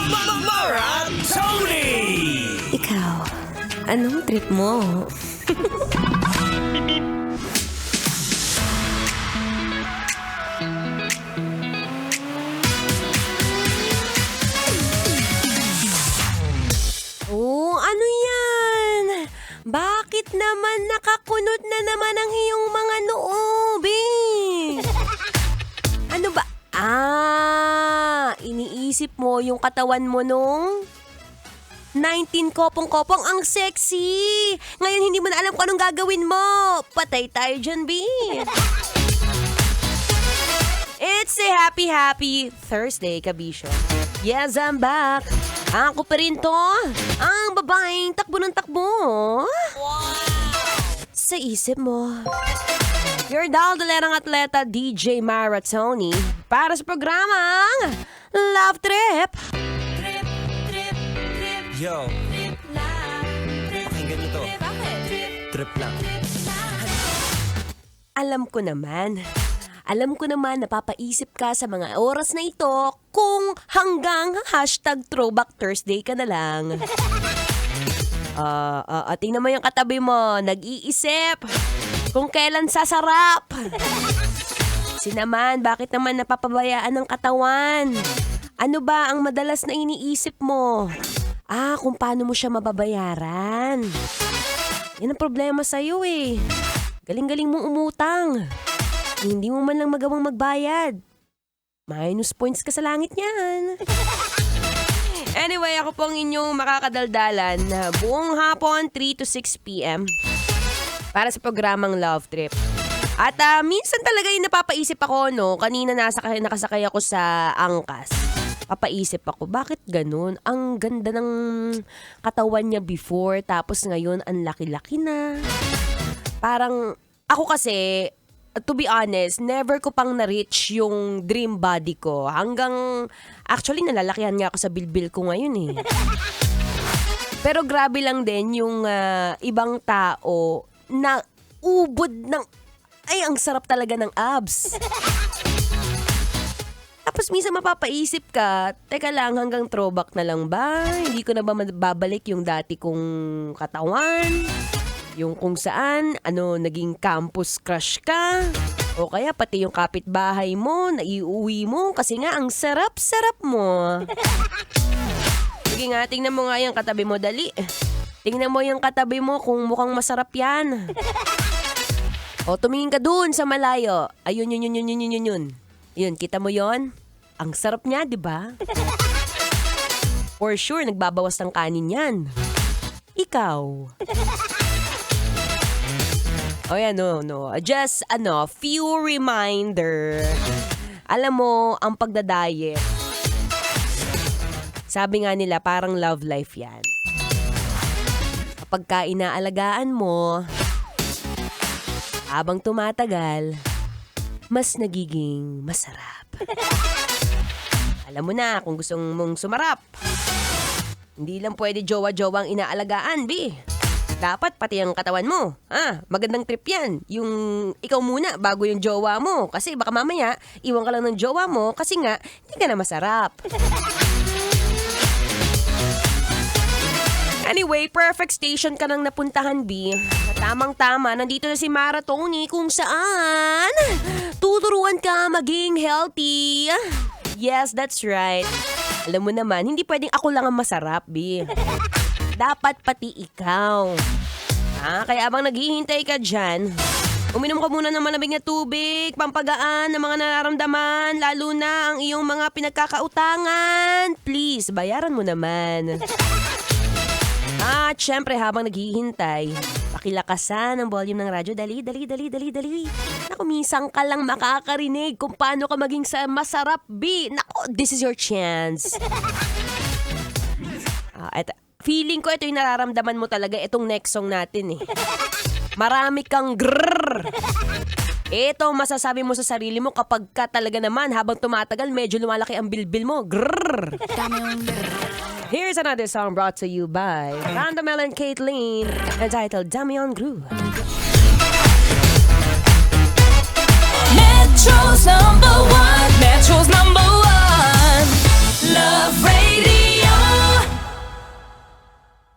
Maratoni! Ikaw, anong trip mo? Oh, ano yan? Bakit naman nakakunot na naman ang iyong mga noo, Bing? Ano ba? Iniisip mo yung katawan mo nung 19 kopong-kopong, ang sexy! Ngayon hindi mo na alam kung anong gagawin mo. Patay tayo dyan, B. It's a happy Thursday, kabisyo. Yes, I'm back. Ako pa rin to. Ang babaeng takbo ng takbo. Sa isip mo. Your daldalerang atleta, DJ Maratoni, para sa programang Love Trip. Yo, pakinggan nyo to. Trip lang. Alam ko naman napapaisip ka sa mga oras na ito kung hanggang #Throwback Thursday ka na lang. Tingnan mo yung katabi mo, nag-iisip kung kailan sasarap. Sinaman, bakit naman napapabayaan ng katawan? Ano ba ang madalas na iniisip mo? Kung paano mo siya mababayaran. Yan ang problema sa'yo eh. Galing-galing mong umutang. Hindi mo man lang magawang magbayad. Minus points ka sa langit niyan. Anyway, ako po ang inyong makakadaldalan na buong hapon, 3 to 6 p.m. para sa programang Love Trip. At minsan talaga yung napapaisip ako, no? Kanina nakasakay ako sa angkas. Papaisip ako, bakit ganun? Ang ganda ng katawan niya before, tapos ngayon ang laki-laki na. Parang, ako kasi, to be honest, never ko pang na-reach yung dream body ko. Actually, nalalakihan nga ako sa bilbil ko ngayon eh. Pero grabe lang din yung ibang tao na ubod ng, ang sarap talaga ng abs. Tapos minsan mapapaisip ka, teka lang, hanggang throwback na lang ba? Hindi ko na ba mababalik yung dati kong katawan? Yung kung saan, naging campus crush ka? O kaya pati yung kapitbahay mo, naiuwi mo kasi nga ang sarap-sarap mo. Sige nga, tingnan mo nga yung katabi mo, dali. Tingnan mo yung katabi mo kung mukhang masarap yan. O tumingin ka dun sa malayo. Ayun, yun. Yun, kita mo yon? Ang sarap niya, di ba? For sure, nagbabawas ng kanin yan. Ikaw. Oh yeah, no. Just, few reminder. Alam mo, ang pagdadiet, sabi nga nila, parang love life yan. Kapag ka inaalagaan mo, habang tumatagal, mas nagiging masarap. Alam mo na kung gusto mong sumarap. Hindi lang pwede jowa-jowa ang inaalagaan, B. Dapat pati ang katawan mo. Magandang trip yan. Yung ikaw muna bago yung jowa mo. Kasi baka mamaya, iwan ka lang ng jowa mo kasi nga, hindi ka na masarap. Anyway, perfect station ka nang napuntahan, B. Tamang-tama, nandito na si Maratoni kung saan tuturuan ka maging healthy. Yes, that's right. Alam mo naman, hindi pwedeng ako lang ang masarap, B. Dapat pati ikaw. Kaya abang naghihintay ka dyan, uminom ka muna ng malamig na tubig, pampagaan ng mga nararamdaman, lalo na ang iyong mga pinagkakautangan. Please, bayaran mo naman. At syempre, habang naghihintay, pakilakasan ang volume ng radyo. Dali. Naku, minsan ka lang makakarinig kung paano ka maging masarap, B. Naku, this is your chance. At feeling ko ito yung nararamdaman mo talaga, itong next song natin eh. Marami kang grrrr. Ito masasabi mo sa sarili mo kapag ka talaga naman habang tumatagal medyo lumalaki ang bilbil mo. Grrrr. Here's another song brought to you by Randamel and Caitlyn, entitled Damian Groove. Metro's number one. Metro's number one.